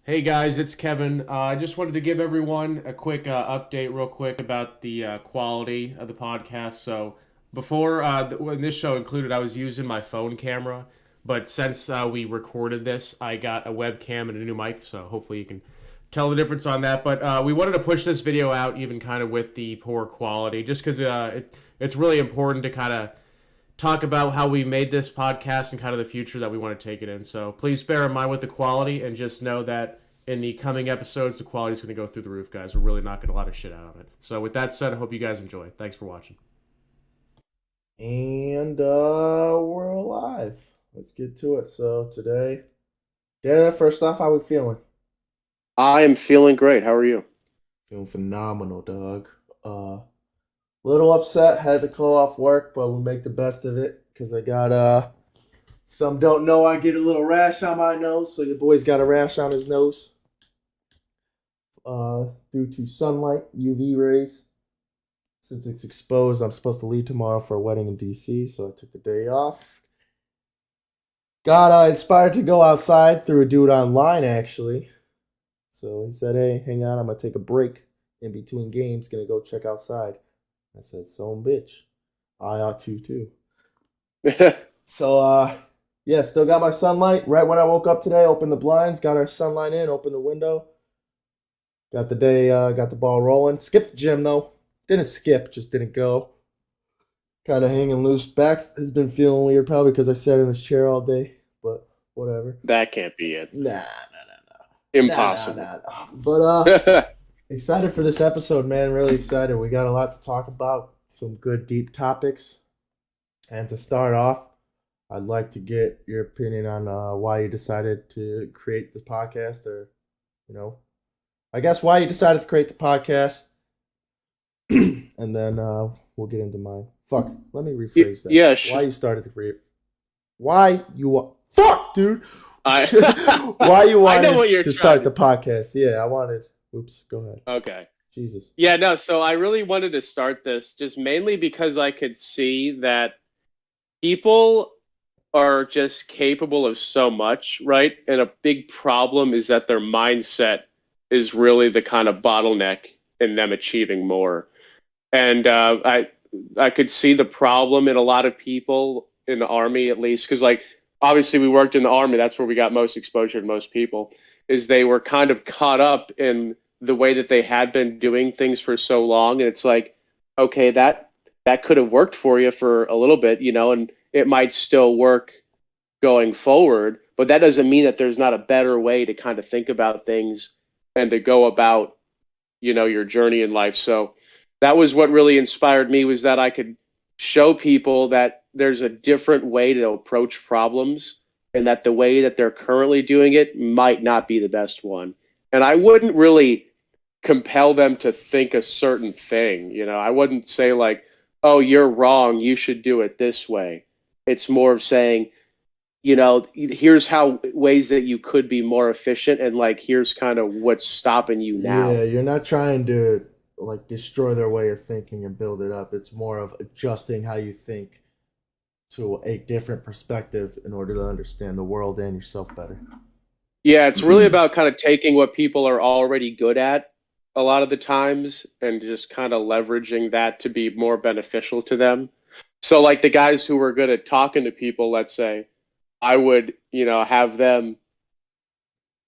Hey guys, it's Kevin. I just wanted to give everyone a quick update, real quick, about the quality of the podcast. So, before when this show included, I was using my phone camera, but since we recorded this, I got a webcam and a new mic. So, hopefully, you can tell the difference on that. But we wanted to push this video out, even kind of with the poor quality, just because it's really important to kind of talk about how we made this podcast and kind of the future that we want to take it in. So please bear in mind with the quality and just know that in the coming episodes, the quality is going to go through the roof, guys. We're really knocking a lot of shit out of it. So with that said, I hope you guys enjoy. Thanks for watching. And we're alive. Let's get to it. So today, Dan, first off, how we feeling? I am feeling great. How are you? Feeling phenomenal, dog. Little upset, had to call off work, but we'll make the best of it because I got some don't know I get a little rash on my nose, so your boy's got a rash on his nose due to sunlight, UV rays. Since it's exposed, I'm supposed to leave tomorrow for a wedding in DC, so I took the day off. Got inspired to go outside through a dude online, actually. So he said, "Hey, hang on, I'm gonna take a break in between games. Gonna go check outside." I said, "So bitch, I ought to too." So yeah, still got my sunlight. Right when I woke up today, opened the blinds, got our sunlight in, opened the window, got the day, got the ball rolling. Skipped the gym though. Didn't skip, just didn't go. Kind of hanging loose. Back has been feeling weird, probably because I sat in this chair all day. But whatever. That can't be it. Nah. Impossible. But excited for this episode, man. Really excited. We got a lot to talk about. Some good deep topics. And to start off, I'd like to get your opinion on why you decided to create this podcast, or you know, I guess why you decided to create the podcast, and then we'll get into mine. Fuck, let me rephrase that. Yeah, Why you started to create? Why you want? Fuck, dude. I Why you I know what wanted you're to trying start to. the podcast? Yeah, I wanted. Oops, go ahead. Okay. Jesus. Yeah, no, so I really wanted to start this just mainly because I could see that people are just capable of so much, right? And a big problem is that their mindset is really the kind of bottleneck in them achieving more. And I could see the problem in a lot of people in the army, at least, because like obviously we worked in the army. That's where we got most exposure to most people. Is they were kind of caught up in the way that they had been doing things for so long, and it's like, okay, that could have worked for you for a little bit, and it might still work going forward. But that doesn't mean that there's not a better way to kind of think about things and to go about your journey in life. So that was what really inspired me, was that I could show people that there's a different way to approach problems, and that the way that they're currently doing it might not be the best one. And I wouldn't really compel them to think a certain thing. I wouldn't say like, "Oh, you're wrong, you should do it this way." It's more of saying, here's how ways that you could be more efficient, and like here's kind of what's stopping you now. Yeah, you're not trying to like destroy their way of thinking and build it up. It's more of adjusting how you think to a different perspective in order to understand the world and yourself better. Yeah, it's really about kind of taking what people are already good at a lot of the times and just kind of leveraging that to be more beneficial to them. So like the guys who were good at talking to people, let's say, I would, have them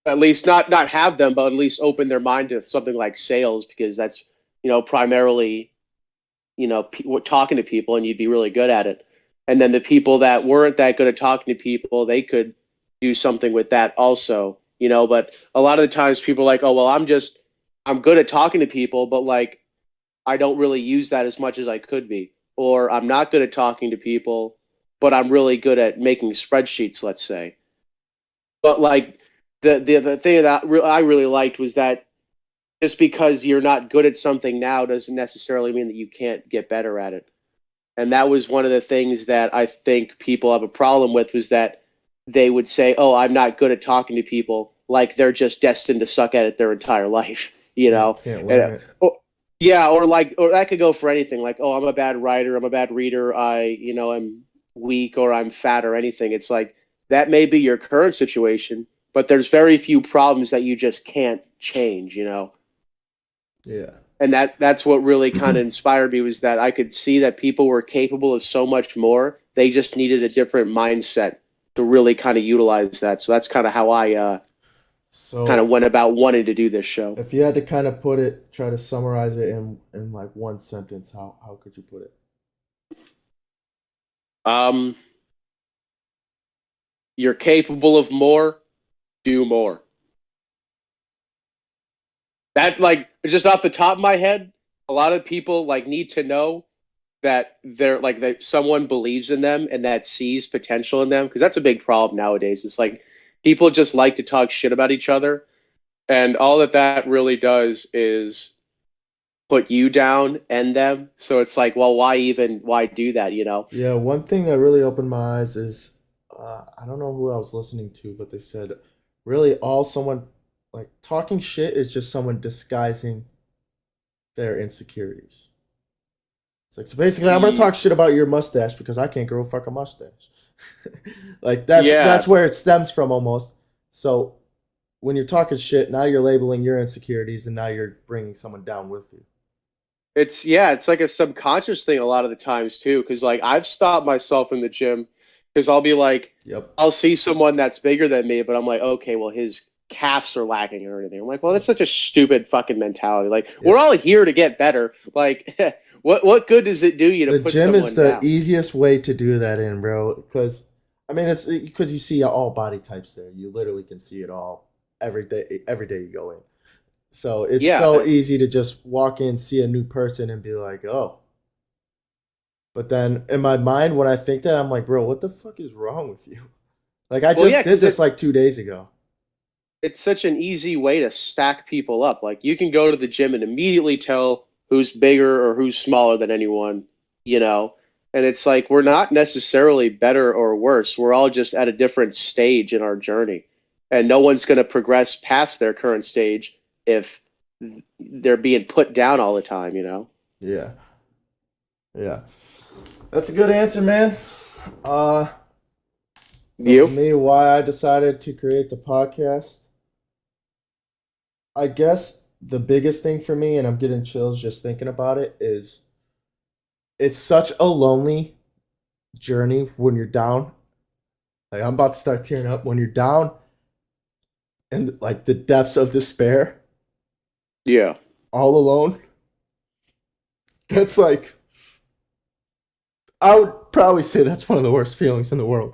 at least not have them, but at least open their mind to something like sales, because that's, primarily, talking to people, and you'd be really good at it. And then the people that weren't that good at talking to people, they could do something with that also, but a lot of the times people are like, "Oh, well, I'm good at talking to people, but like I don't really use that as much as I could be." Or I'm not good at talking to people, but I'm really good at making spreadsheets, let's say. But like the thing that I really liked was that just because you're not good at something now doesn't necessarily mean that you can't get better at it. And that was one of the things that I think people have a problem with, was that they would say, "Oh, I'm not good at talking to people," like they're just destined to suck at it their entire life, you Yeah, know? can't And, learn it. yeah, or that could go for anything. Like, "Oh, I'm a bad writer, I'm a bad reader, I'm weak, or I'm fat, or anything." It's like that may be your current situation, but there's very few problems that you just can't change, Yeah. And that's what really kind of inspired me, was that I could see that people were capable of so much more. They just needed a different mindset to really kind of utilize that. So that's kind of how I kind of So went about wanting to do this show. if you had to kind of put it, try to summarize it in like one sentence, how could you put it? Um, you're capable of more, do more. That, like, just off the top of my head, a lot of people like need to know that they're like that someone believes in them and that sees potential in them, because that's a big problem nowadays. It's like people just like to talk shit about each other, and all that really does is put you down and them. So it's like, well, why do that? Yeah, one thing that really opened my eyes is I don't know who I was listening to, but they said really all someone like talking shit is just someone disguising their insecurities. It's like, so basically, I'm gonna talk shit about your mustache because I can't grow a fucking mustache. Like that's Yeah, where it stems from almost. So when you're talking shit, now you're labeling your insecurities, and now you're bringing someone down with you. it's like a subconscious thing a lot of the times too, because like I've stopped myself in the gym because I'll be like, Yep. I'll see someone that's bigger than me, but I'm like, okay, well, his calves are lacking or anything. I'm like, well, that's such a stupid fucking mentality. Like, we're Yep. all here to get better. Like, what good does it do you to The put gym is someone the down? easiest way to do that in, bro. Because I mean, it's because you see all body types there. You literally can see it all every day. Every day you go in. So it's Yeah, so easy to just walk in, see a new person, and be like, oh. But then in my mind, when I think that, I'm like, bro, what the fuck is wrong with you? Like, I well, yeah, just did because this like 2 days ago. it's such an easy way to stack people up. Like, you can go to the gym and immediately tell who's bigger or who's smaller than anyone, you know. And it's like we're not necessarily better or worse. We're all just at a different stage in our journey, and no one's going to progress past their current stage if they're being put down all the time. Yeah. Yeah. That's a good answer, man. Uh, so for You? me, why I decided to create the podcast, I guess the biggest thing for me, and I'm getting chills just thinking about it, is it's such a lonely journey when you're down. Like I'm about to start tearing up when you're down and like the depths of despair, Yeah. all alone. That's like I would probably say that's one of the worst feelings in the world.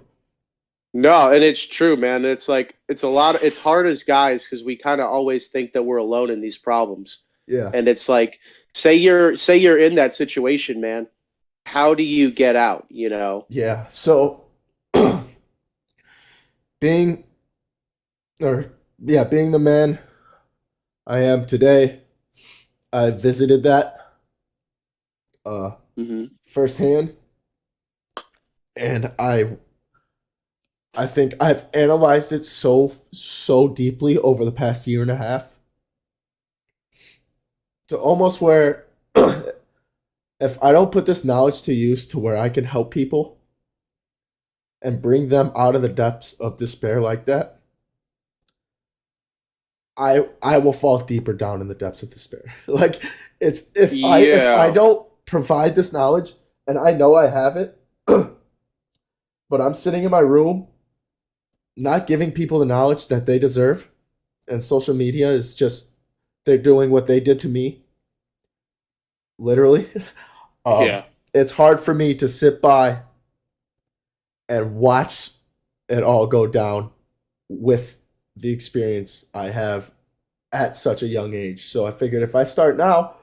No, and it's true, man. It's like it's hard as guys because we kind of always think that we're alone in these problems. Yeah. And it's like, say you're in that situation, man. How do you get out? Yeah. So being or yeah, being the man I am today, I visited that uh Hmm. firsthand, and I think I've analyzed it so deeply over the past year and a half to almost where if I don't put this knowledge to use to where I can help people and bring them out of the depths of despair like that, I will fall deeper down in the depths of despair. Like it's if I Yeah. don't provide this knowledge and I know I have it, but I'm sitting in my room not giving people the knowledge that they deserve, and social media is just they're doing what they did to me, literally. Um, Yeah. it's hard for me to sit by and watch it all go down with the experience I have at such a young age. So I figured if I start now,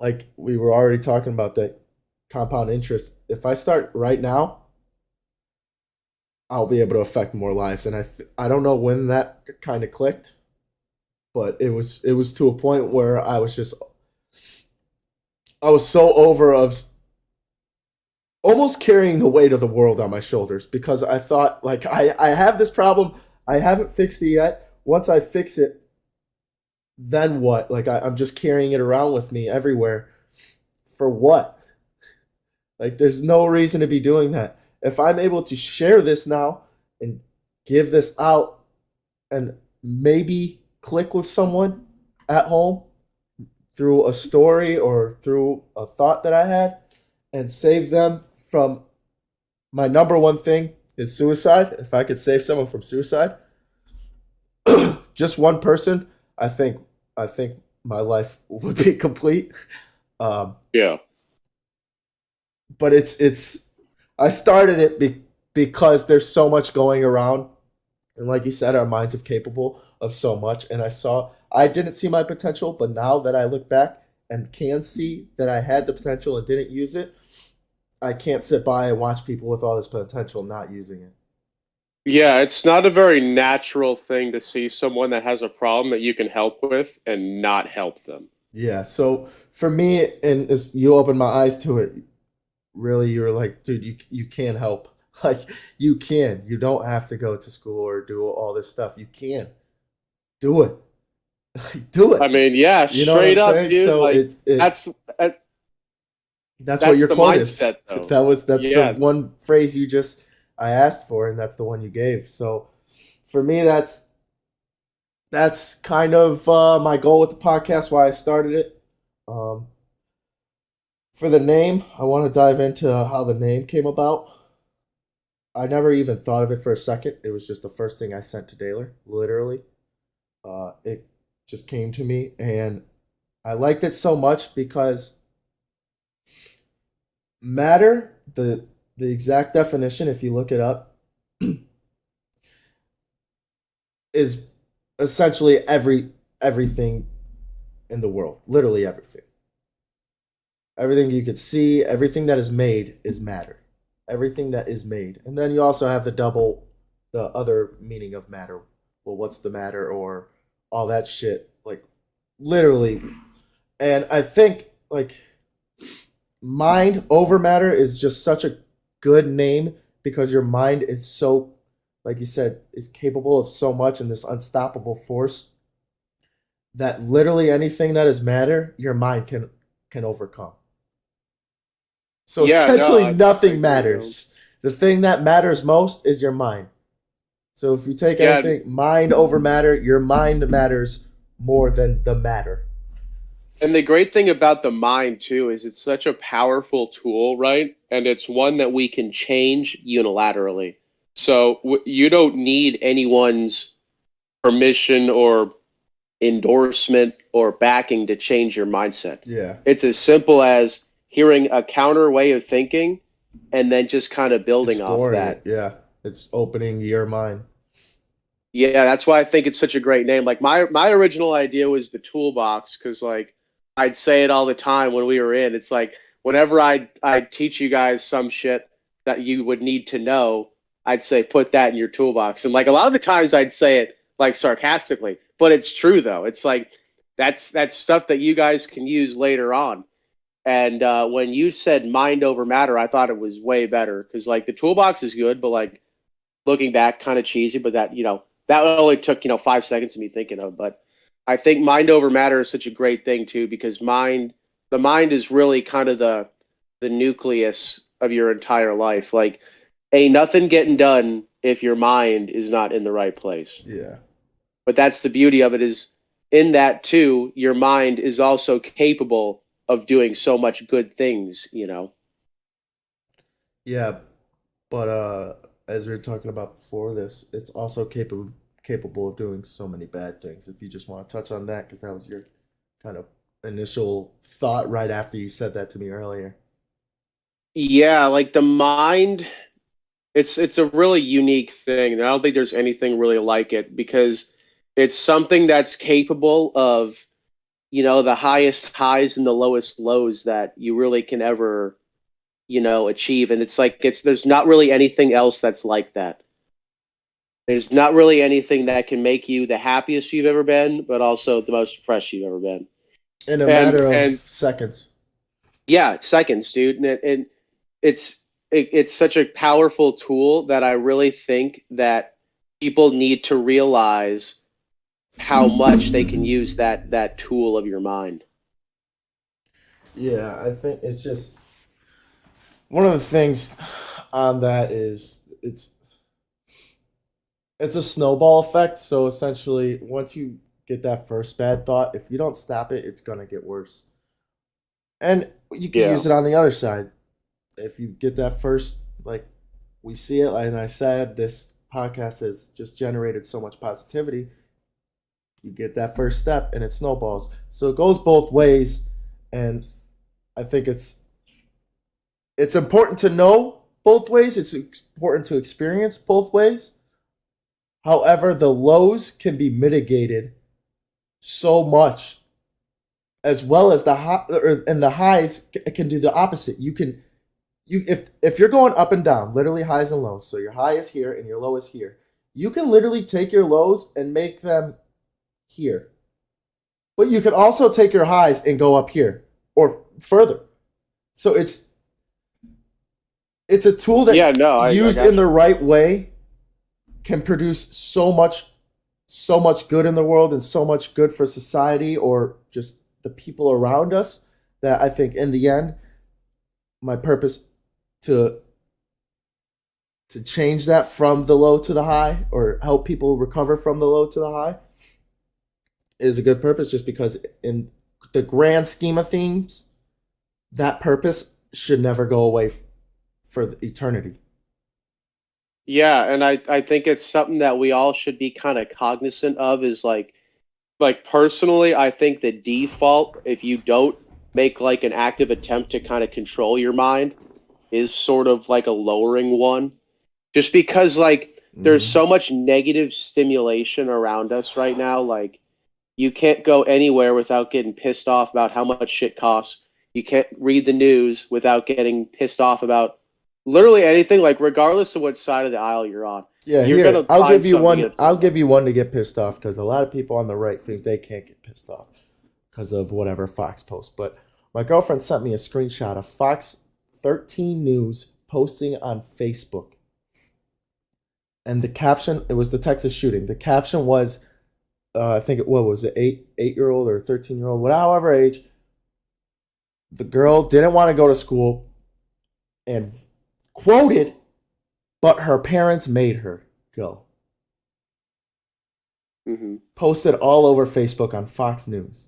like we were already talking about that compound interest, if I start right now, I'll be able to affect more lives. And I don't know when that kind of clicked, but it was to a point where I was so over of almost carrying the weight of the world on my shoulders because I thought like I have this problem, I haven't fixed it yet. Once I fix it, then what? Like I'm just carrying it around with me everywhere. For what? Like there's no reason to be doing that. If I'm able to share this now and give this out, and maybe click with someone at home through a story or through a thought that I had and save them from my number one thing is suicide. If I could save someone from suicide, just one person, I think I think my life would be complete. Um, Yeah. but it's I started it because there's so much going around, and like you said, our minds are capable of so much. And I didn't see my potential, but now that I look back and can see that I had the potential and didn't use it, I can't sit by and watch people with all this potential not using it. Yeah, it's not a very natural thing to see someone that has a problem that you can help with and not help them. Yeah. So for me, and as you opened my eyes to it, really, you're like, dude, you can help. Like you can. You don't have to go to school or do all this stuff. You can do it. Do I it. mean, yeah, You know what I'm straight up, saying? dude. So Like it that's that, that's what that's your the quote is. mindset, though. That's the Yeah, one phrase you just I asked for, and that's the one you gave. So for me, that's kind of my goal with the podcast. Why I started it. Um, for the name, I want to dive into how the name came about. I never even thought of it for a second. It was just the first thing I sent to Daler, literally. It just came to me, and I liked it so much because matter, the exact definition, if you look it up, is essentially everything in the world. Literally everything. Everything you could see, everything that is made is matter. Everything that is made. And then you also have the other meaning of matter. Well, what's the matter or all that shit. Like literally. And I think like mind over matter is just such a good name because your mind is so, like you said, is capable of so much and this unstoppable force that literally anything that is matter, your mind can overcome. So yeah, no, essentially, I nothing agree, man. matters. The thing that matters most is your mind. So if you take Yeah, anything, mind over matter, your mind matters more than the matter. and the great thing about the mind too is it's such a powerful tool, right? And it's one that we can change unilaterally. So you don't need anyone's permission or endorsement or backing to change your mindset. Yeah. It's as simple as hearing a counter way of thinking and then just kind of building off Exploring it. that. Yeah. It's opening your mind. Yeah, that's why I think it's such a great name. Like my original idea was the toolbox because like I'd say it all the time when we were in. It's like whenever I'd teach you guys some shit that you would need to know, I'd say put that in your toolbox. And like a lot of the times I'd say it like sarcastically, but it's true though. It's like that's stuff that you guys can use later on. And when you said mind over matter, I thought it was way better because like the toolbox is good, but like looking back, kind of cheesy, but that only took 5 seconds of me thinking of. But I think mind over matter is such a great thing too because the mind is really kind of the nucleus of your entire life. Like, ain't nothing getting done if your mind is not in the right place. Yeah. But that's the beauty of it is in that too, your mind is also capable of doing so much good things. Yeah. But as we were talking about before this, it's also capable of doing so many bad things. If you just want to touch on that, because that was your kind of initial thought right after you said that to me earlier. Yeah, like the mind, it's a really unique thing. And I don't think there's anything really like it because it's something that's capable of, the highest highs and the lowest lows that you really can ever, achieve. And it's like there's not really anything else that's like that. There's not really anything that can make you the happiest you've ever been, but also the most depressed you've ever been. In a And matter of and seconds. yeah, seconds, dude. And it's it's such a powerful tool that I really think that people need to realize how much they can use that tool of your mind. Yeah, I think it's just one of the things on that is It's a snowball effect. So essentially, once you get that first bad thought, if you don't stop it, it's gonna get worse. And you can Yeah. use it on the other side. If you get that first, like we see it, and I said this podcast has just generated so much positivity. You get that first step, and it snowballs. So it goes both ways, and I think it's important to know both ways. It's important to experience both ways. However, the lows can be mitigated so much, as well as the high, and the highs can do the opposite. If you're going up and down, literally highs and lows. So your high is here and your low is here. You can literally take your lows and make them here, but you can also take your highs and go up here or further. So it's a tool that Yeah, no, I used got in the you. right way can produce so much good in the world and so much good for society or just the people around us, that I think in the end my purpose to change that from the low to the high, or help people recover from the low to the high, is a good purpose, just because in the grand scheme of things, that purpose should never go away for eternity. Yeah, and I think it's something that we all should be kind of cognizant of is like personally, I think the default, if you don't make like an active attempt to kind of control your mind, is sort of like a lowering one. Just because like there's Mm-hmm. so much negative stimulation around us right now, like you can't go anywhere without getting pissed off about how much shit costs. You can't read the news without getting pissed off about literally anything, like regardless of what side of the aisle you're on. Yeah, You're here gonna find something to get I'll pissed off. give you one to get pissed off, because a lot of people on the right think they can't get pissed off because of whatever Fox posts. But my girlfriend sent me a screenshot of Fox 13 News posting on Facebook, and the caption, it was the Texas shooting. The caption was, I think it, what was it, 8 year old or 13-year old, whatever age. The girl didn't want to go to school, and quoted, but her parents made her go. Hmm. Posted all over Facebook on Fox News.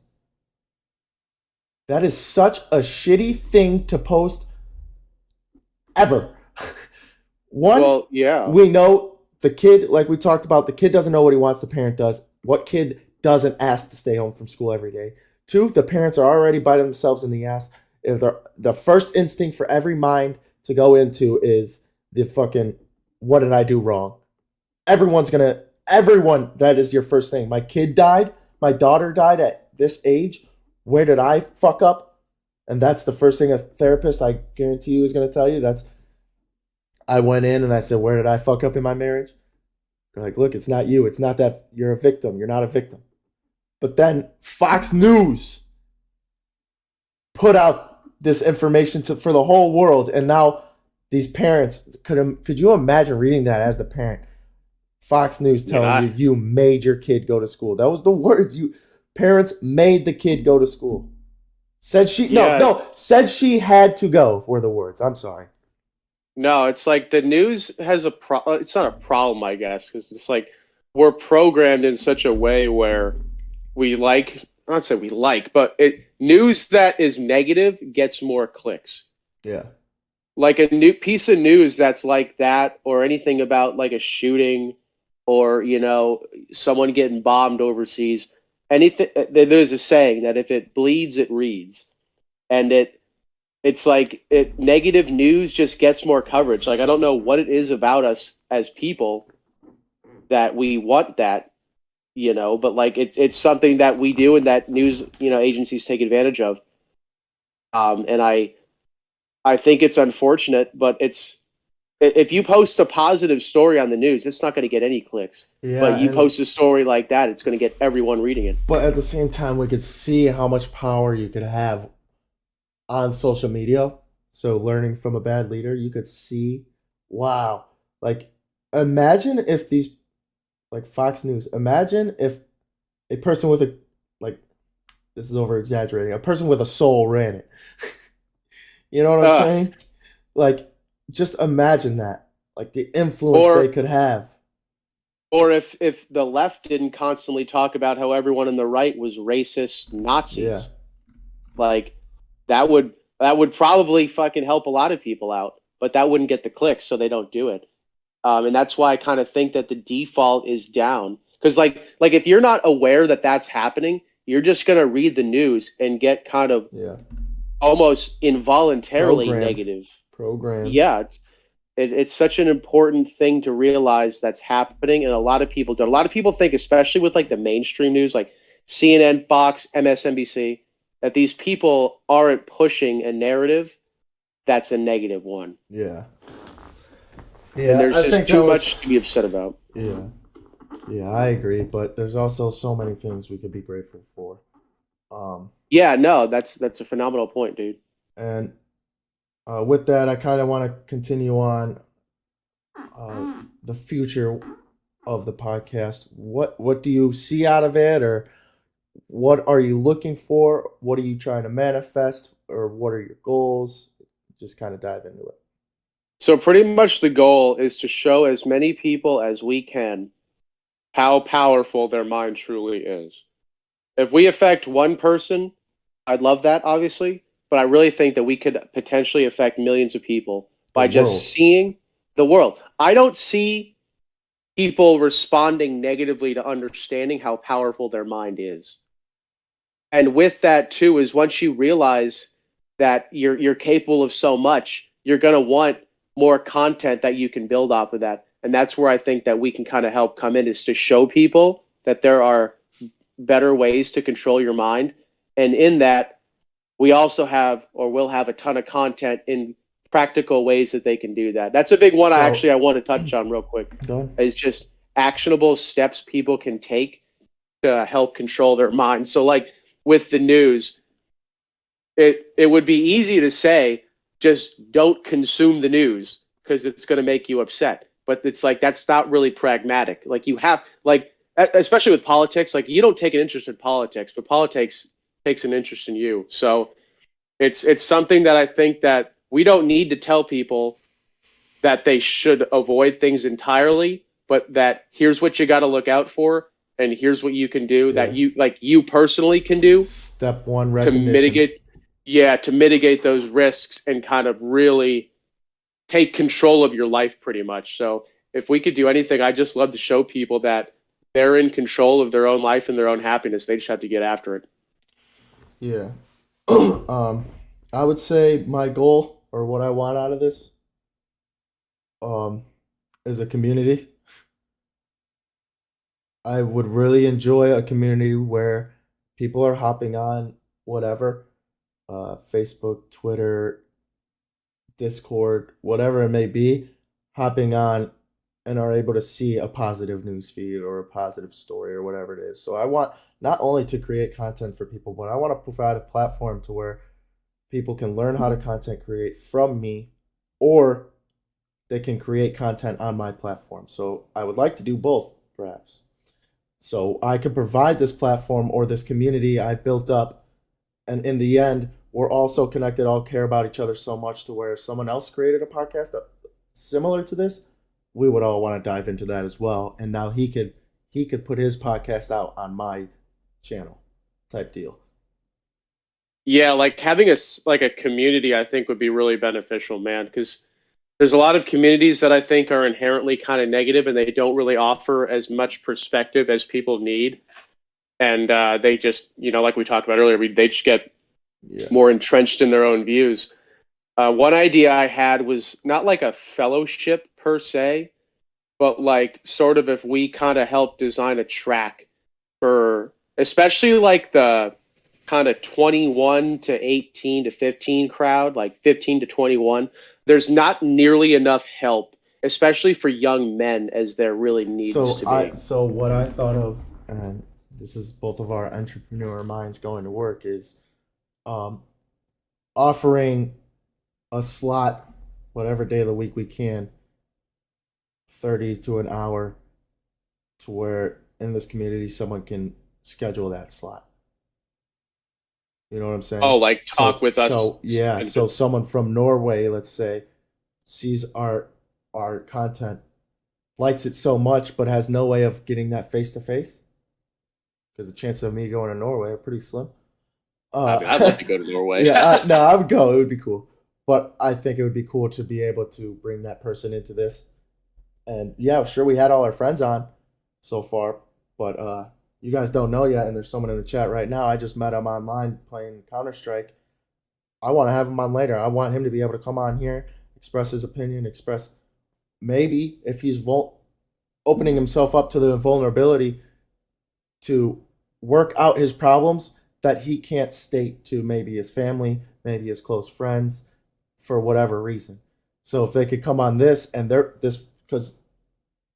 That is such a shitty thing to post ever. One, Well, yeah, we know the kid, like we talked about, the kid doesn't know what he wants, the parent does. What kid doesn't ask to stay home from school every day? Two, the parents are already biting themselves in the ass. If the first instinct for every mind to go into is the fucking, what did I do wrong? Everyone, that is your first thing. My kid died, my daughter died at this age. Where did I fuck up? And that's the first thing a therapist, I guarantee you, is going to tell you. That's, I went in and I said, where did I fuck up in my marriage? They're like, look, it's not you. It's not that you're a victim. You're not a victim. But then Fox News put out this information for the whole world, and now these parents, could you imagine reading that as the parent? Fox News telling yeah, you made your kid go to school. That was the words you, parents made the kid go to school. Said she, no, yeah. no, said she had to go, were the words. I'm sorry. No, it's like the news has it's not a problem, I guess, because it's like we're programmed in such a way where we like, not say we like, but it news that is negative gets more clicks. Yeah. Like a new piece of news that's like that, or anything about like a shooting, or someone getting bombed overseas. Anything, there's a saying that if it bleeds, it reads, and it's like negative news just gets more coverage. Like I don't know what it is about us as people that we want that, but like it's something that we do and that news, agencies take advantage of. And I think it's unfortunate, but it's if you post a positive story on the news, it's not going to get any clicks. But Yeah, you and post a story like that, it's going to get everyone reading it. but at the same time, we could see how much power you could have on social media. So learning from a bad leader, you could see, wow, like imagine if these, like Fox News, imagine if a person with a, like, this is over exaggerating, a person with a soul ran it. You know what I'm Uh, saying? Like, just imagine that, like the influence they or could have. Or if the left didn't constantly talk about how everyone on the right was racist Yeah. Nazis, like that would that would probably fucking help a lot of people out, but that wouldn't get the clicks, so they don't do it. And that's why I kind of think that the default is down because like if you're not aware that that's happening, you're just gonna read the news and get kind of Yeah. almost involuntarily Programmed. negative. Programmed. Yeah, it's such an important thing to realize that's happening, and a lot of people don't. A lot of people think, especially with like the mainstream news, like CNN, Fox, MSNBC, that these people aren't pushing a narrative that's a negative one, Yeah. and Yeah, there's I just think that too was. much to be upset about. Yeah. Yeah, I agree, but there's also so many things we could be grateful for. Um, Yeah, no, that's a phenomenal point, dude. and with that, I kind of want to continue on the future of the podcast. What do you see out of it, or what are you looking for? What are you trying to manifest, or what are your goals? Just kind of dive into it. So pretty much the goal is to show as many people as we can how powerful their mind truly is. If we affect one person, I'd love that, obviously, but I really think that we could potentially affect millions of people The by just world. seeing the world. I don't see people responding negatively to understanding how powerful their mind is. And with that too is once you realize that you're capable of so much, you're going to want more content that you can build off of that. And that's where I think that we can kind of help come in is to show people that there are better ways to control your mind. And in that, we also have or will have a ton of content in practical ways that they can do that. That's a big one So, I want to touch on real quick. go ahead. Is just actionable steps people can take to help control their mind. So like with the news, it would be easy to say just don't consume the news because it's going to make you upset. But it's like that's not really pragmatic. Like you have like especially with politics, like you don't take an interest in politics, but politics takes an interest in you. So it's something that I think that we don't need to tell people that they should avoid things entirely, but that here's what you got to look out for and here's what you can do that Yeah. you personally can do Step one, to recognition. mitigate to mitigate those risks and kind of really take control of your life pretty much. So if we could do anything, I just love to show people that they're in control of their own life and their own happiness. They just have to get after it. Yeah. I would say my goal or what I want out of this um, is a community. I would really enjoy a community where people are hopping on whatever, Facebook, Twitter, Discord, whatever it may be, hopping on and are able to see a positive news feed or a positive story or whatever it is. So I want not only to create content for people, but I want to provide a platform to where people can learn how to content create from me, or they can create content on my platform. So I would like to do both, perhaps. So I can provide this platform or this community I've built up, and in the end, we're also connected, all care about each other so much to where if someone else created a podcast similar to this, we would all want to dive into that as well. And now he could put his podcast out on my channel, type deal. Yeah, like having like a community, I think would be really beneficial, man. Because there's a lot of communities that I think are inherently kind of negative, and they don't really offer as much perspective as people need. And they just, like we talked about earlier, they just get Yeah. more entrenched in their own views. One idea I had was not like a fellowship per se, but like sort of if we kind of help design a track for, especially like the kind of 21 to 18 to 15 crowd, like 15 to 21, there's not nearly enough help, especially for young men, as there really needs to be. So what I thought of, and this is both of our entrepreneur minds going to work, is um, offering a slot, whatever day of the week we can, 30 to an hour, to where in this community someone can schedule that slot. You know what I'm Oh, saying? like talk with us. And So someone from Norway, let's say, sees our content likes it so much but has no way of getting that face to face, because the chances of me going to Norway are pretty slim. I mean, I'd love to go to Norway. Yeah, no, I would go. It would be cool. But I think it would be cool to be able to bring that person into this. And yeah, sure, we had all our friends on so far, but you guys don't know yet, and there's someone in the chat right now. I just met him online playing Counter-Strike. I want to have him on later. I want him to be able to come on here, express his opinion, express maybe if he's opening himself up to the vulnerability to work out his problems that he can't state to maybe his family, maybe his close friends, for whatever reason. So if they could come on this and because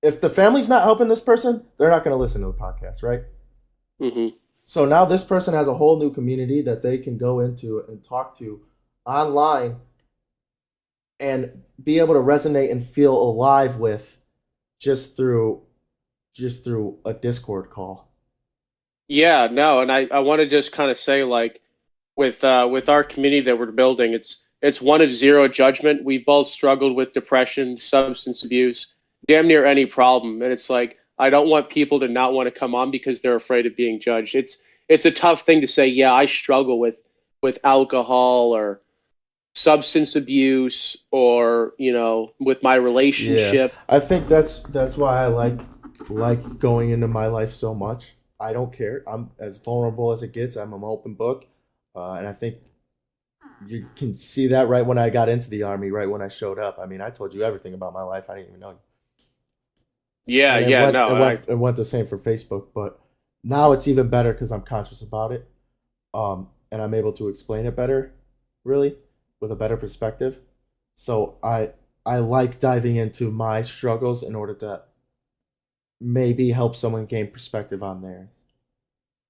if the family's not helping this person, they're not going to listen to the podcast, right? Mm-hmm. So now this person has a whole new community that they can go into and talk to online and be able to resonate and feel alive with just through a Discord call. Yeah, no, and I want to just kind of say, like, with our community that we're building, it's one of zero judgment. We've both struggled with depression, substance abuse, damn near any problem, and it's like I don't want people to not want to come on because they're afraid of being judged. It's a tough thing to say. Yeah, I struggle with alcohol or substance abuse, or with my relationship. Yeah, I think that's why I like going into my life so much. I don't care. I'm as vulnerable as it gets. I'm an open book, and I think you can see that right when I got into the Army, right when I showed up. I mean, I told you everything about my life. I didn't even know you. Yeah, And yeah, no, it went the same for Facebook, but now it's even better because I'm conscious about it, and I'm able to explain it better, really, with a better perspective. So I like diving into my struggles in order to maybe help someone gain perspective on theirs.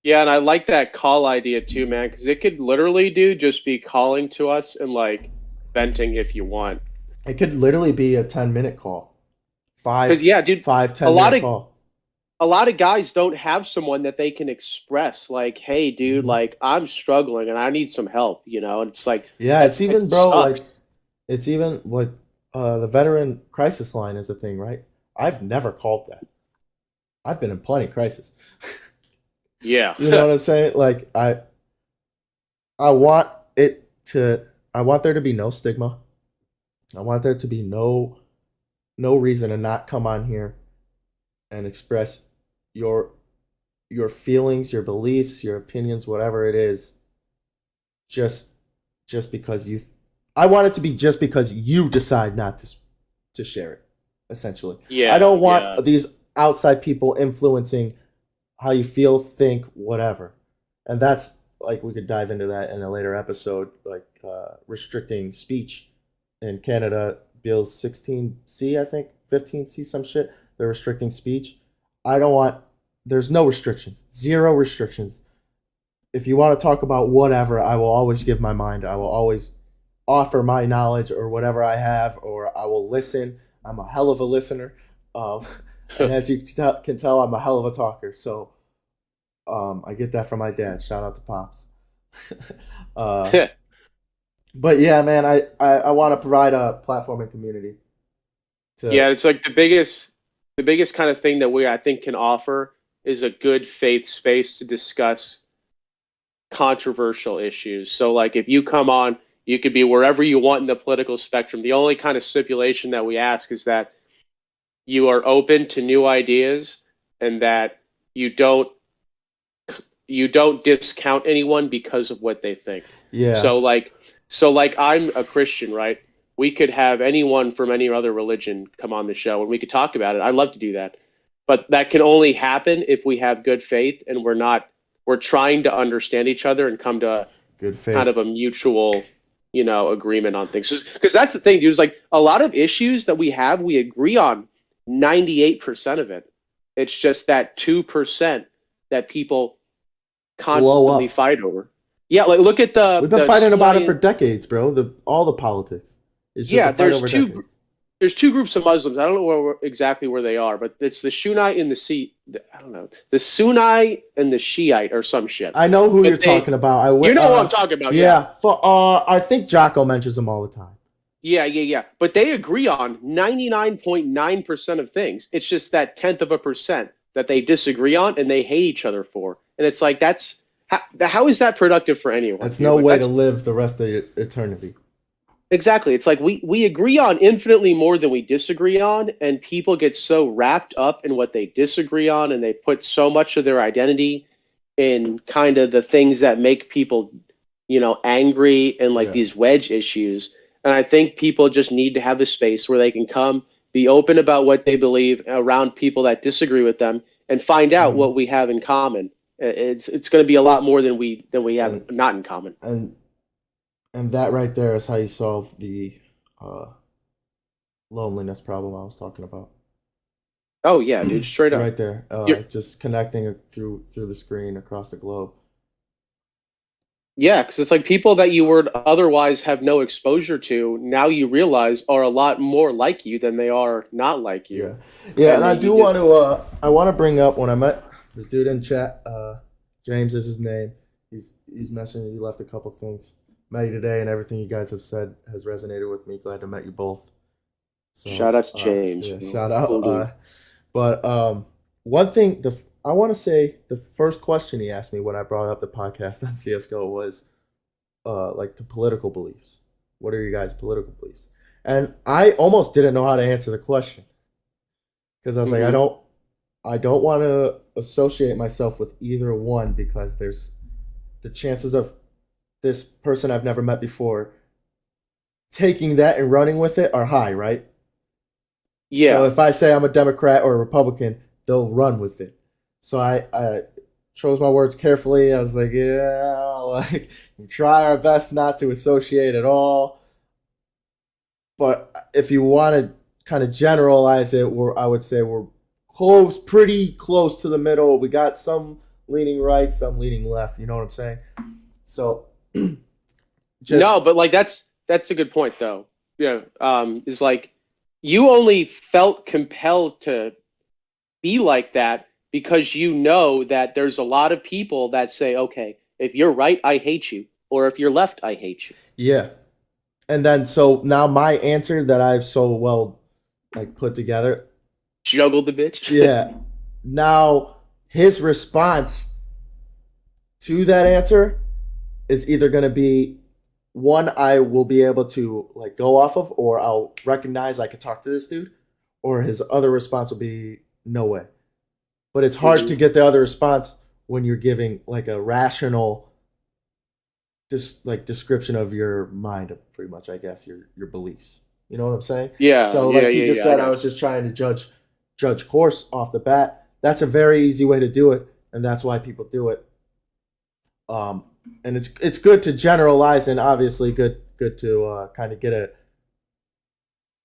yeah, and I like that call idea too, man, because it could literally just be calling to us and like venting if you want. It could literally be a 10-minute call, Because yeah, dude, a 10 lot minute of call. a lot of guys don't have someone that they can express like, hey, dude, Mhm. like I'm struggling and I need some help, and it's like Yeah, it's it even, bro, sucks. it's even like the veteran crisis line is a thing, right? I've never called that. I've been in plenty of crisis. Yeah. You know what I'm saying? Like I want I want there to be no stigma. I want there to be no reason to not come on here and express your feelings, your beliefs, your opinions, whatever it is, just because you. I want it to be just because you decide not to share it. Essentially, I Yeah, don't yeah. want these outside people influencing how you feel, think, whatever. And that's like we could dive into that in a later episode, like restricting speech in Canada, Bill 16C, I think 15C, some shit. They're restricting speech. I don't want. There's no restrictions, zero restrictions. If you want to talk about whatever, I will always give my mind. I will always offer my knowledge or whatever I have, or I will listen. I'm a hell of a listener. Um, and as you can tell, I'm a hell of a talker. So I get that from my dad. Shout out to Pops. uh, but yeah, man, I want to provide a platform and community to. Yeah, it's like the biggest kind of thing that I think can offer is a good faith space to discuss controversial issues. So like if you come on, you could be wherever you want in the political spectrum. The only kind of stipulation that we ask is that you are open to new ideas and that you don't you don't discount anyone because of what they think. Yeah. So like I'm a Christian, right? We could have anyone from any other religion come on the show and we could talk about it. I'd love to do that. But that can only happen if we have good faith and we're trying to understand each other and come to Good kind faith. of a mutual, agreement on things. Because that's the thing, dude, is like a lot of issues that we agree on 98% of it. It's just that 2% that people Blow constantly up. fight over. Yeah, like look at We've been fighting about it for decades, bro. All the politics. It's just yeah. a fight over decades. There's two groups of Muslims. I don't know exactly where they are, but it's the Shunite and I don't know, the Sunni and the Shiite or some shit. I know who But you're talking about. you know what I'm talking about, yeah. Yeah. I think Jocko mentions them all the time. Yeah. But they agree on 99.9% of things. It's just that 10% that they disagree on and they hate each other for. And it's like, how is that productive for anyone, That's dude? no Like, way to that's live the rest of eternity. exactly. It's like we agree on infinitely more than we disagree on, and people get so wrapped up in what they disagree on, and they put so much of their identity in kind of the things that make people, angry and like Yeah. these wedge issues. And I think people just need to have a space where they can come, be open about what they believe around people that disagree with them, and find out Mhm. what we have in common. It's going to be a lot more than we have And not in common. and and that right there is how you solve the uh, loneliness problem I was talking about. Oh yeah, dude, straight up. Right there, You're, just connecting through the screen across the globe. Yeah, because it's like people that you would otherwise have no exposure to, now you realize are a lot more like you than they are not like you. Yeah, yeah, and And I then you do just, want to. I want to bring up when I met the dude in chat. James is his name. He's mentioned you left a couple things. Met you today, and everything you guys have said has resonated with me. Glad to met you both. shout So, out to James. yeah, shout out. Cool dude. But one thing, I want to say the first question he asked me when I brought up the podcast on CS:GO was, like the political beliefs. What are your guys' political beliefs? And I almost didn't know how to answer the question because I was like, Hmm. I don't want to associate myself with either one because there's the chances of this person I've never met before taking that and running with it are high, right? So Yeah. if I say I'm a Democrat or a Republican, they'll run with it. So I chose my words carefully. I was like, yeah, like we try our best not to associate at all. But if you want to kind of generalize it, I would say we're pretty close to the middle. We got some leaning right, some leaning left. You know what I'm saying? So No, just but like that's a good point though. Yeah. Is like you only felt compelled to be like that because you know that there's a lot of people that say, okay, if you're right, I hate you. Or if you're left, I hate you. yeah. And then so now my answer that I've so well like put together. Juggle the bitch. Yeah. Now his response to that answer is either going to be one I will be able to like go off of, or I'll recognize I could talk to this dude, or his other response will be no way. But it's hard to Mhm. get the other response when you're giving like a rational like description of your mind, pretty much, I guess, your beliefs. You know what I'm saying? Yeah, So yeah, like he yeah, just yeah. I said, I got was just trying to judge course off the bat. That's a very easy way to do it, and that's why people do it. Um, and it's good to generalize, and obviously good to kind of get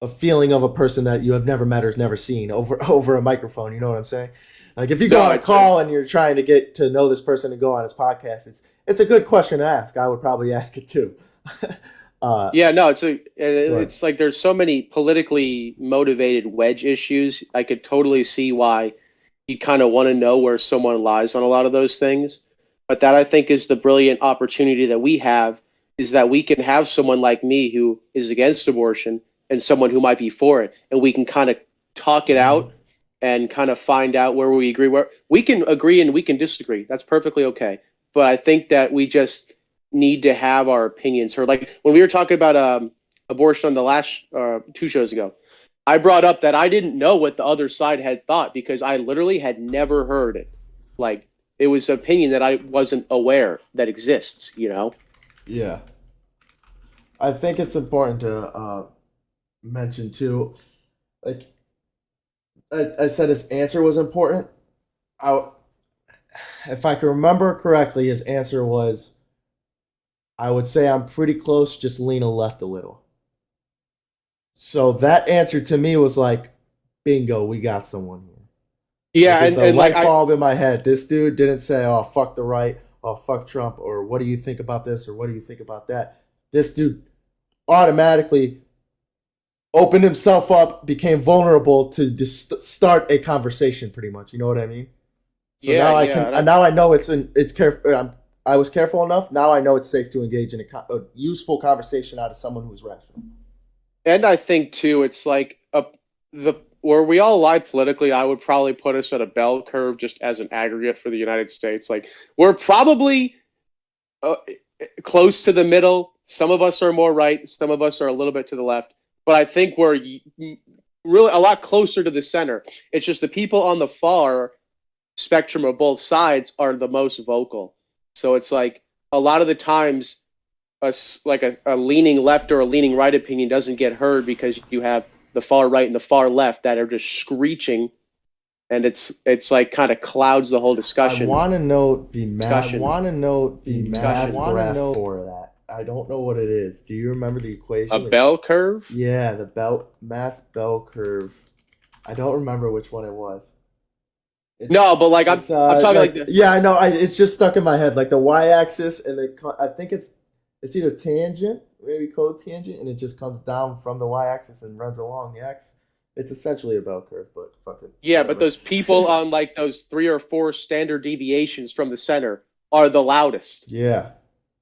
a feeling of a person that you have never met or never seen over a microphone. You know what I'm saying? Like if you go No, on a it's call and you're trying to get to know this person and go on his podcast, it's a good question to ask. I would probably ask it too. uh, yeah, no, but it's like there's so many politically motivated wedge issues. I could totally see why you kind of want to know where someone lies on a lot of those things. But that I think is the brilliant opportunity that we have is that we can have someone like me who is against abortion and someone who might be for it, and we can kind of talk it mhm. out and kind of find out where we agree, where we can agree and we can disagree. That's perfectly okay. But I think that we just need to have our opinions heard. Like when we were talking about abortion on the last 2 shows ago, I brought up that I didn't know what the other side had thought because I literally had never heard it. Like it was an opinion that I wasn't aware that exists. Yeah, I think it's important to mention too. Like I said, his answer was important. I, if I can remember correctly, his answer was, I would say I'm pretty close, just lean a left a little. So that answer to me was like, bingo, we got someone here. Yeah, Like it's and, a and like light I bulb in my head. This dude didn't say, "Oh, fuck the right," "Oh, fuck Trump," or "What do you think about this?" or "What do you think about that?" This dude automatically opened himself up, became vulnerable to just start a conversation. Pretty much, you know what I mean? So yeah, now I yeah, can. Now I know it's careful. I was careful enough. Now I know it's safe to engage in a useful conversation out of someone who's rational. And I think too, it's like the where we all lie politically. I would probably put us at a bell curve just as an aggregate for the United States. Like we're probably uh, close to the middle. Some of us are more right. Some of us are a little bit to the left. But I think we're really a lot closer to the center. It's just the people on the far spectrum of both sides are the most vocal. So it's like a lot of the times a leaning left or a leaning right opinion doesn't get heard because you have the far right and the far left that are just screeching, and it's like kind of clouds the whole discussion. I want to know the math. I want to know the math graph for that. I don't know what it is. Do you remember the equation? A bell curve? Yeah, the math bell curve. I don't remember which one it was. No, but like I'm talking like yeah, I know. It's just stuck in my head. Like the y-axis, and I think it's either tangent, maybe cotangent, and it just comes down from the y-axis and runs along the x. It's essentially a bell curve, but fucking yeah. Whatever. But those people on like those 3 or 4 standard deviations from the center are the loudest. Yeah.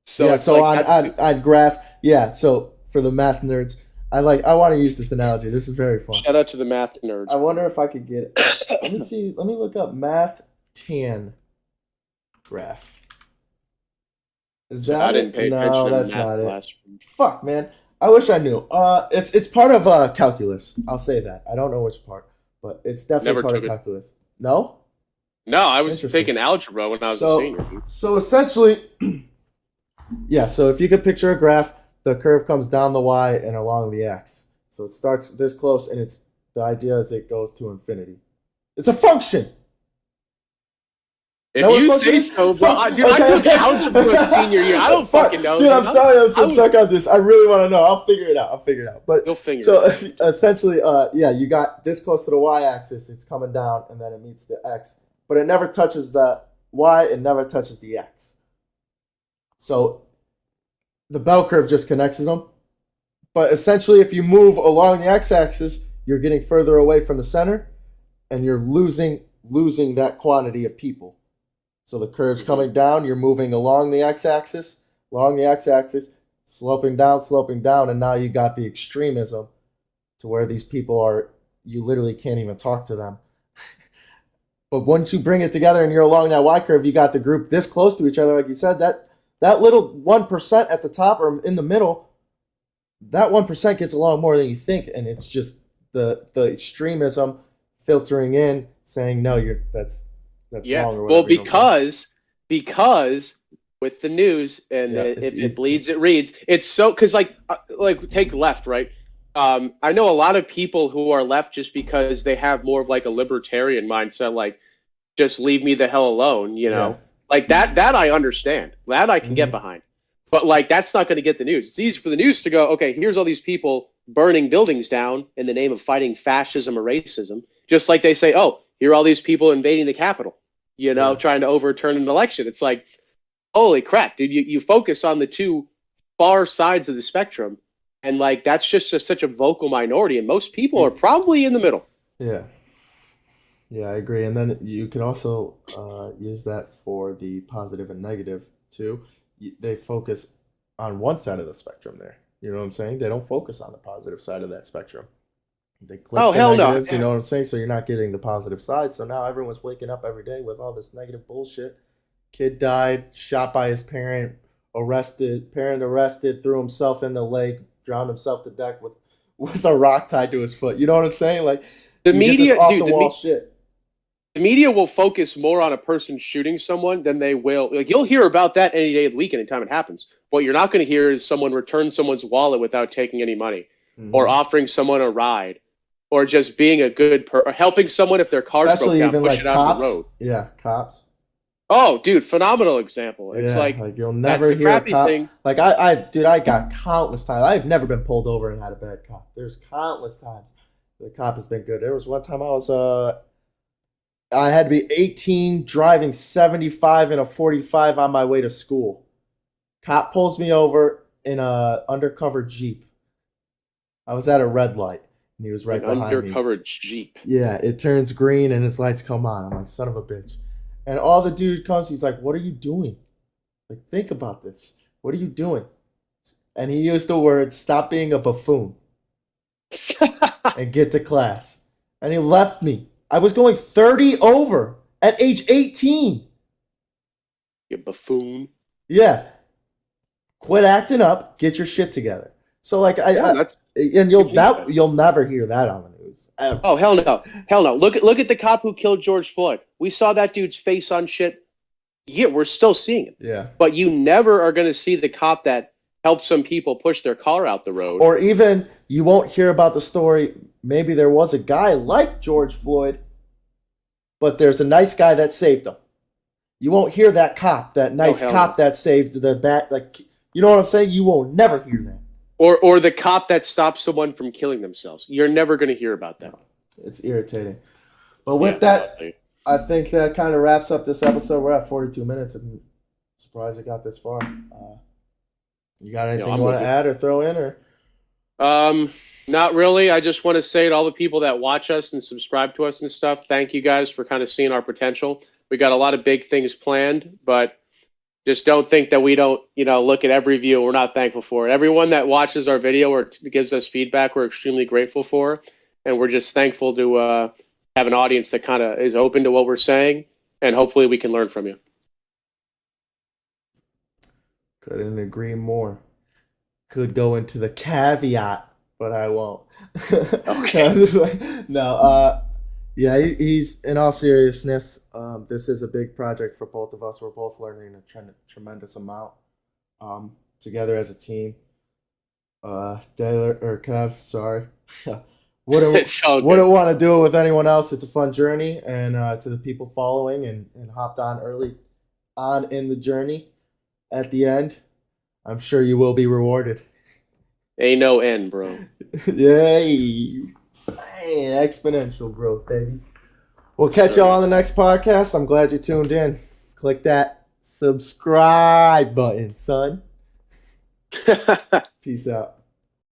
So yeah. So like on graph, yeah. So for the math nerds, I want to use this analogy. This is very fun. Shout out to the math nerds. I wonder if I could get it. Let me see. Let me look up math tan graph. Is that I didn't pay attention. No, that's not it. Fuck, man. I wish I knew. It's part of calculus. I'll say that. I don't know which part, but it's definitely part of calculus. No? No, I was taking algebra when I was a senior. So essentially, yeah. So if you could picture a graph, the curve comes down the y and along the x. So it starts this close, and the idea is it goes to infinity. It's a function. If you say so, bro. Dude, okay. I took algebra senior year. I don't fucking know. Dude, I'm sorry I'm so stuck on this. I really want to know. I'll figure it out. But you'll figure it out. So essentially, yeah, you got this close to the y-axis. It's coming down, and then it meets the x. But it never touches the y. It never touches the x. So the bell curve just connects them. But essentially, if you move along the x-axis, you're getting further away from the center, and you're losing that quantity of people. So the curve's coming down, you're moving along the x-axis, sloping down, and now you got the extremism to where these people you literally can't even talk to them. But once you bring it together and you're along that y-curve, you got the group this close to each other, like you said, that little 1% at the top or in the middle, that 1% gets along more than you think, and it's just the extremism filtering in, saying, no, that's wrong or whatever. Well, because with the news and if it bleeds, it reads. It's so because like take left, right? I know a lot of people who are left just because they have more of like a libertarian mindset, like just leave me the hell alone, you know, like that I understand, that I can get behind, but like that's not going to get the news. It's easy for the news to go, okay, here's all these people burning buildings down in the name of fighting fascism or racism, just like they say, oh, here are all these people invading the Capitol, you know, trying to overturn an election. It's like, holy crap, dude, you focus on the two far sides of the spectrum, and like that's just such a vocal minority, and most people are probably in the middle. Yeah, I agree. And then you can also use that for the positive and negative too. They focus on one side of the spectrum there. You know what I'm saying? They don't focus on the positive side of that spectrum. They click the negatives, you know what I'm saying? So you're not getting the positive side. So now everyone's waking up every day with all this negative bullshit. Kid died, shot by his parent, arrested, threw himself in the lake, drowned himself to death with a rock tied to his foot. You know what I'm saying? Like the media, shit. The media will focus more on a person shooting someone than they will. Like you'll hear about that any day of the week, anytime it happens. What you're not going to hear is someone return someone's wallet without taking any money, or offering someone a ride, or just being a good or helping someone if their car's broke down, push it out the road. Yeah, cops. Oh, dude, phenomenal example. It's like you'll never hear a cop. Thing. Like I got countless times. I've never been pulled over and had a bad cop. There's countless times the cop has been good. There was one time I had to be 18, driving 75 in a 45 on my way to school. Cop pulls me over in a undercover Jeep. I was at a red light, and he was right behind me. Undercover Jeep. Yeah, it turns green, and his lights come on. I'm like, son of a bitch. And all the dude comes, he's like, what are you doing? Like, think about this. What are you doing? And he used the word, stop being a buffoon. and get to class. And he left me. I was going 30 over at age 18. You buffoon. Yeah. Quit acting up. Get your shit together. So like you'll never hear that on the news. Ever. Oh hell no. Look at the cop who killed George Floyd. We saw that dude's face on shit. Yeah, we're still seeing it. Yeah. But you never are going to see the cop that helped some people push their car out the road. Or even you won't hear about the story. Maybe there was a guy like George Floyd, but there's a nice guy that saved him. You won't hear that cop, that nice cop that saved the bat. Like, you know what I'm saying? You will never hear that. Or the cop that stopped someone from killing themselves. You're never going to hear about that. It's irritating. But with that, I think that kind of wraps up this episode. We're at 42 minutes. I'm surprised it got this far. You got anything you want to add or throw in? Or not really. I just want to say to all the people that watch us and subscribe to us and stuff, thank you guys for kind of seeing our potential. We got a lot of big things planned, but just don't think that we don't, look at every view. We're not thankful for it. Everyone that watches our video or gives us feedback, we're extremely grateful for. And we're just thankful to have an audience that kind of is open to what we're saying. And hopefully we can learn from you. Couldn't agree more. Could go into the caveat, but I won't. Okay. No, yeah, he's in all seriousness. This is a big project for both of us. We're both learning a tremendous amount together as a team. Taylor or Kev, sorry. Wouldn't want to do it with anyone else. It's a fun journey, and to the people following and hopped on early on in the journey, at the end, I'm sure you will be rewarded. Ain't no end, bro. Yay. Exponential growth, baby. We'll catch y'all on the next podcast. I'm glad you tuned in. Click that subscribe button, son. Peace out.